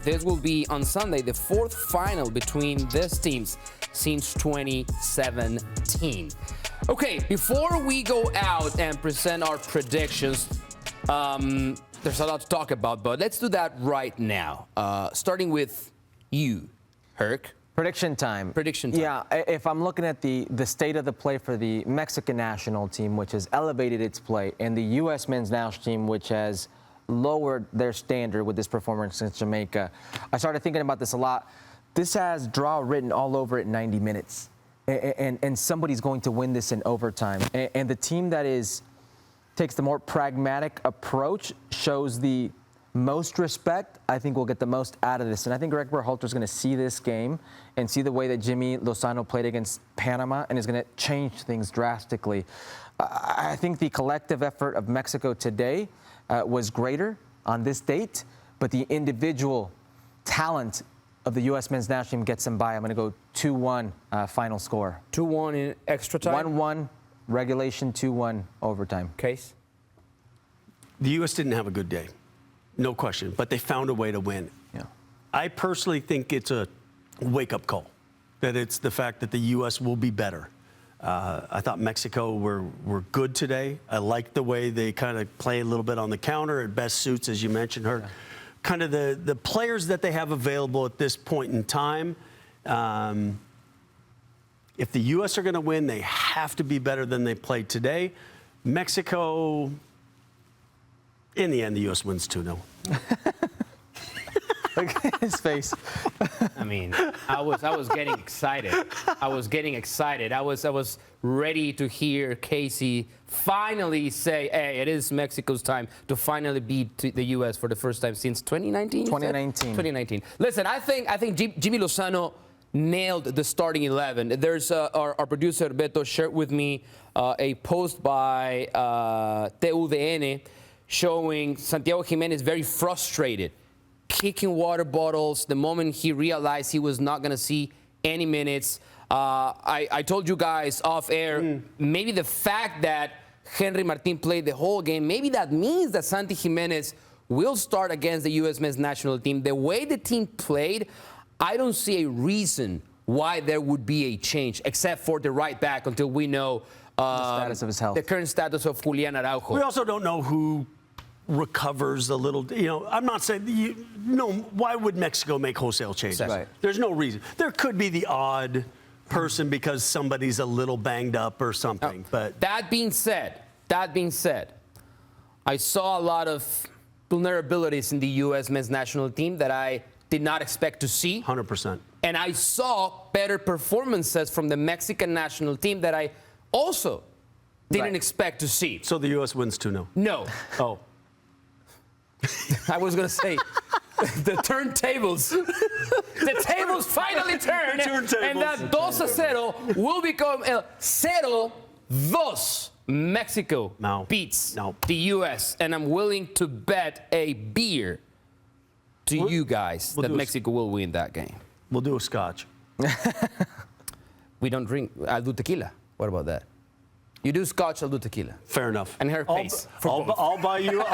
This will be on Sunday, the fourth final between these teams since 2017. Okay, before we go out and present our predictions, there's a lot to talk about, but let's do that right now. Starting with you, Herc. Prediction time. Prediction time. Yeah, if I'm looking at the state of the play for the Mexican national team, which has elevated its play, and the U.S. men's national team, which has lowered their standard with this performance against Jamaica, I started thinking about this a lot. This has draw written all over it 90 minutes, and somebody's going to win this in overtime. And the team that takes the more pragmatic approach, shows the most respect, I think we'll get the most out of this. And I think Greg Berhalter is going to see this game and see the way that Jimmy Lozano played against Panama and is going to change things drastically. I think the collective effort of Mexico today was greater on this date, but the individual talent of the U.S. men's national team gets them by. I'm going to go 2-1 final score. 2-1 in extra time? 1-1 regulation, 2-1 overtime. Case? The U.S. didn't have a good day. No question, but they found a way to win. Yeah. I personally think it's a wake-up call, that it's the fact that the U.S. will be better. I thought Mexico were good today. I liked the way they kind of play a little bit on the counter. It best suits, as you mentioned, her kind of the players that they have available at this point in time. If the U.S. are going to win, they have to be better than they played today. Mexico, in the end, the U.S. wins 2-0. Look at his face. I mean, I was getting excited. I was ready to hear Kasey finally say, hey, it is Mexico's time to finally beat the U.S. for the first time since 2019? 2019. 2019. Listen, I think Jimmy Lozano nailed the starting 11. There's our producer Beto shared with me a post by TUDN showing Santiago Jimenez very frustrated, kicking water bottles the moment he realized he was not going to see any minutes. I told you guys off air, maybe the fact that Henry Martin played the whole game, maybe that means that Santi Jimenez will start against the U.S. men's national team. The way the team played, I don't see a reason why there would be a change, except for the right back until we know the status of his health. The current status of Julian Araujo. We also don't know who recovers a little. I'm not saying, why would Mexico make wholesale changes? Right. There's no reason. There could be the odd person because somebody's a little banged up or something. But that being said, I saw a lot of vulnerabilities in the U.S. men's national team that I did not expect to see. 100%. And I saw better performances from the Mexican national team that I also didn't expect to see. So the U.S. wins 2-0? No. Oh. I was going to say, the turntables. The tables finally turned. And that 2-0 will become 0-2. Mexico beats the U.S. And I'm willing to bet a beer to you guys that Mexico will win that game. We'll do a scotch. We don't drink. I'll do tequila. What about that? You do scotch, I'll do tequila. Fair enough. And her pays. I'll buy you.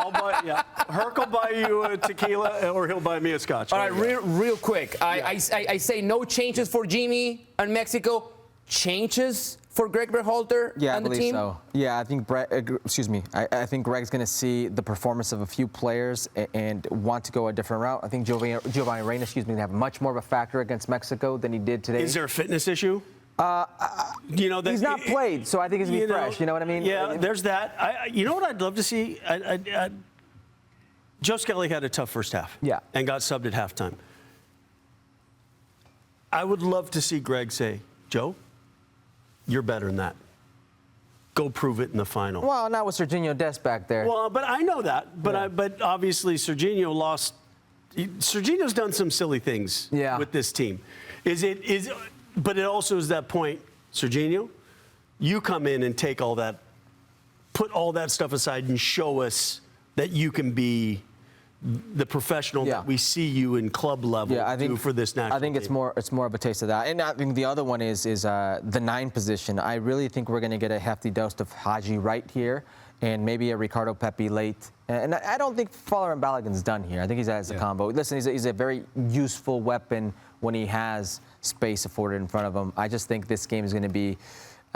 Herc will buy you a tequila, or he'll buy me a scotch. All right, real quick. I say no changes for Jimmy and Mexico. Changes for Greg Berhalter and the team? So. Yeah, I think I think Greg's going to see the performance of a few players and want to go a different route. I think Giovanni Reyna, going to have much more of a factor against Mexico than he did today. Is there a fitness issue? He's not played, so I think he's going to be fresh. You know what I mean? Yeah, there's that. You know what I'd love to see? Joe Skelly had a tough first half. Yeah. And got subbed at halftime. I would love to see Greg say, Joe, you're better than that. Go prove it in the final. Well, not with Serginho Dest back there. Well, but I know that. But but obviously Serginho lost. Serginho's done some silly things with this team. But it also is that point, Serginho, you come in and take all that, put all that stuff aside and show us that you can be the professional that we see you in club level do for this national team. It's more of a taste of that. And I think the other one is the 9 position. I really think we're going to get a hefty dose of Haji right here. and maybe a Ricardo Pepi late. And I don't think Fowler and Balogun's done here. I think he's as a combo. Listen, he's a very useful weapon when he has space afforded in front of him. I just think this game is going to be,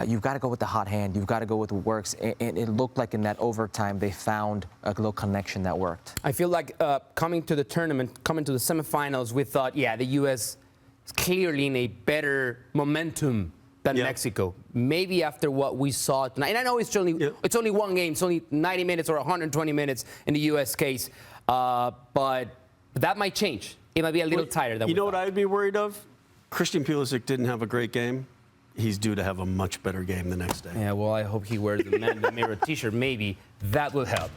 you've got to go with the hot hand. You've got to go with what works. And it looked like in that overtime they found a little connection that worked. I feel like coming to the tournament, coming to the semifinals, we thought, yeah, the U.S. is clearly in a better momentum than Mexico. Maybe after what we saw tonight. And I know it's only one game. It's only 90 minutes or 120 minutes in the U.S. case. But that might change. It might be a little tighter than we You know thought. what I'd be worried of? Christian Pulisic didn't have a great game. He's due to have a much better game the next day. Yeah, well, I hope he wears the Man in the Mirror t-shirt. Maybe that will help.